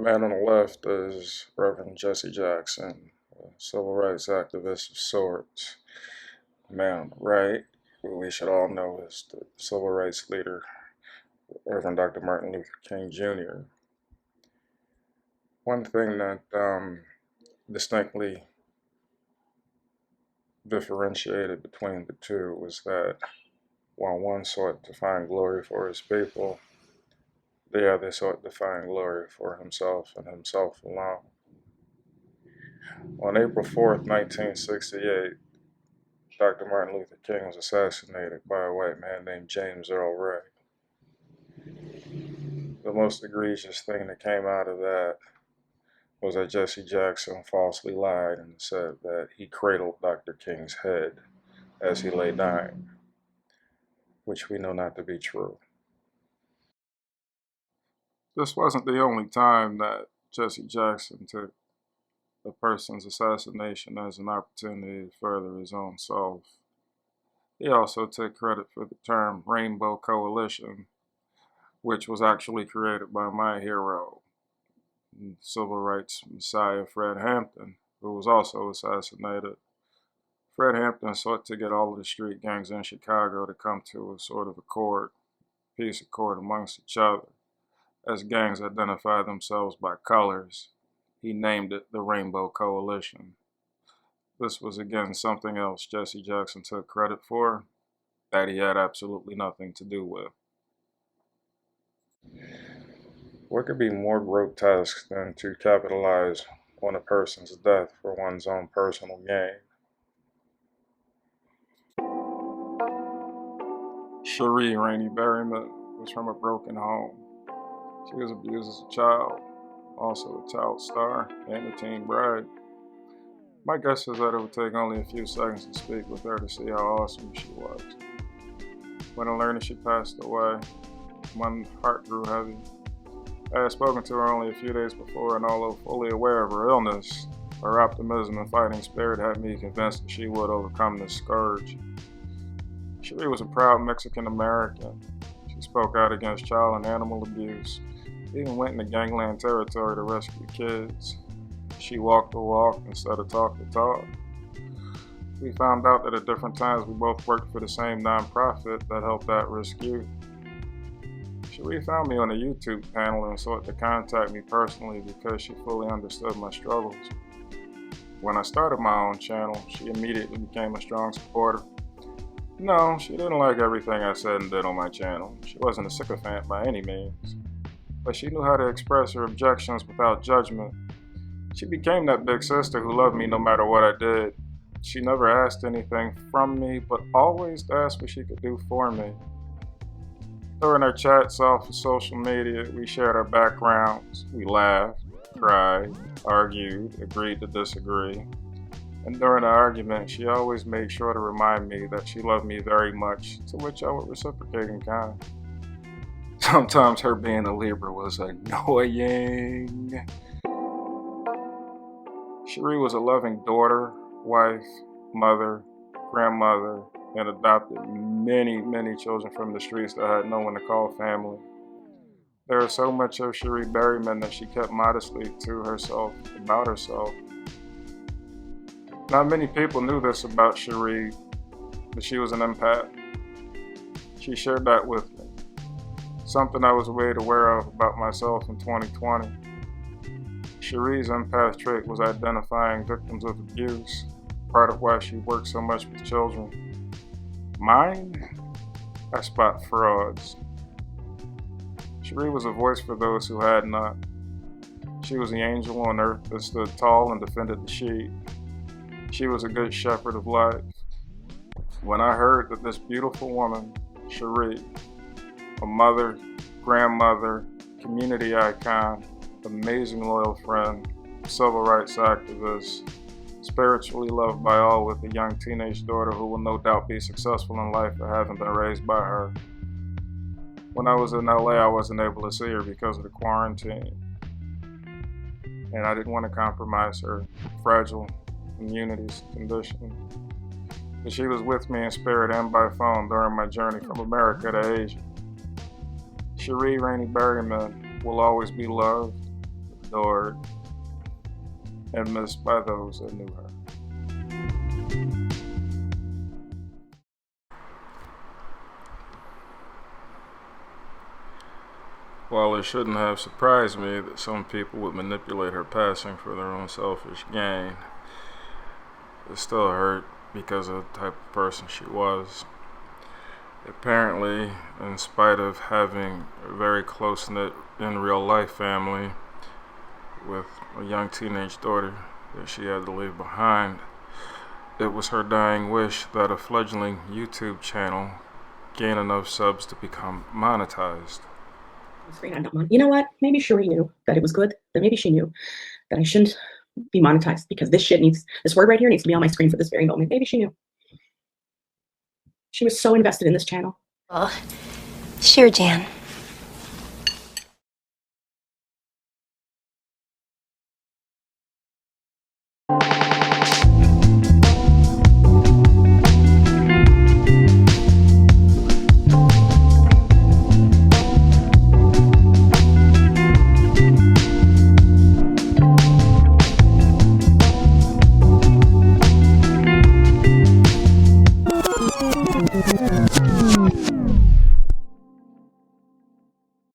man on the left is Reverend Jesse Jackson, a civil rights activist of sorts. The man on the right, who we should all know is the civil rights leader, Reverend Dr. Martin Luther King Jr. One thing that distinctly differentiated between the two was that while one sought to find glory for his people, the other sought to find glory for himself and himself alone. On April 4th, 1968, Dr. Martin Luther King was assassinated by a white man named James Earl Ray. The most egregious thing that came out of that was that Jesse Jackson falsely lied and said that he cradled Dr. King's head as he lay dying, which we know not to be true. This wasn't the only time that Jesse Jackson took a person's assassination as an opportunity to further his own self. He also took credit for the term Rainbow Coalition, which was actually created by my hero, civil rights messiah Fred Hampton, who was also assassinated. Fred Hampton sought to get all of the street gangs in Chicago to come to a sort of peace accord amongst each other. As gangs identify themselves by colors, he named it the Rainbow Coalition. This was again something else Jesse Jackson took credit for that he had absolutely nothing to do with. What could be more grotesque than to capitalize on a person's death for one's own personal gain? Cheri Berryman was from a broken home. She was abused as a child, also a child star and a teen bride. My guess is that it would take only a few seconds to speak with her to see how awesome she was. When I learned that she passed away, my heart grew heavy. I had spoken to her only a few days before, and although fully aware of her illness, her optimism and fighting spirit had me convinced that she would overcome this scourge. Cheri was a proud Mexican American. She spoke out against child and animal abuse, even went into gangland territory to rescue kids. She walked the walk instead of talked the talk. We found out that at different times we both worked for the same nonprofit that helped at-risk youth. Cheri found me on a YouTube panel and sought to contact me personally because she fully understood my struggles. When I started my own channel, she immediately became a strong supporter. No, she didn't like everything I said and did on my channel. She wasn't a sycophant by any means, but she knew how to express her objections without judgment. She became that big sister who loved me no matter what I did. She never asked anything from me, but always asked what she could do for me. During our chats off of social media, we shared our backgrounds. We laughed, cried, argued, agreed to disagree. And during the argument, she always made sure to remind me that she loved me very much, to which I would reciprocate in kind. Sometimes her being a Libra was annoying. Cheri was a loving daughter, wife, mother, grandmother, and adopted many, many children from the streets that had no one to call family. There is so much of Cheri Berryman that she kept modestly to herself about herself. Not many people knew this about Cheri, that she was an empath. She shared that with me, something I was made aware of about myself in 2020. Cheri's empath trait was identifying victims of abuse, part of why she worked so much with children. Mine? I spot frauds. Cheri was a voice for those who had not. She was the angel on earth that stood tall and defended the sheep. She was a good shepherd of life. When I heard that this beautiful woman, Cheri, a mother, grandmother, community icon, amazing loyal friend, civil rights activist, spiritually loved by all with a young teenage daughter who will no doubt be successful in life for having been raised by her. When I was in LA, I wasn't able to see her because of the quarantine. And I didn't want to compromise her fragile immunity's condition. But she was with me in spirit and by phone during my journey from America to Asia. Cheri Berryman will always be loved, adored and missed by those that knew her. While it shouldn't have surprised me that some people would manipulate her passing for their own selfish gain, it still hurt because of the type of person she was. Apparently, in spite of having a very close-knit in real life family with a young teenage daughter that she had to leave behind, it was her dying wish that a fledgling YouTube channel gain enough subs to become monetized. You know what? Maybe Cheri knew that it was good. That maybe she knew that I shouldn't be monetized because this word right here needs to be on my screen for this very moment. Maybe she knew. She was so invested in this channel. Oh, sure, Jan.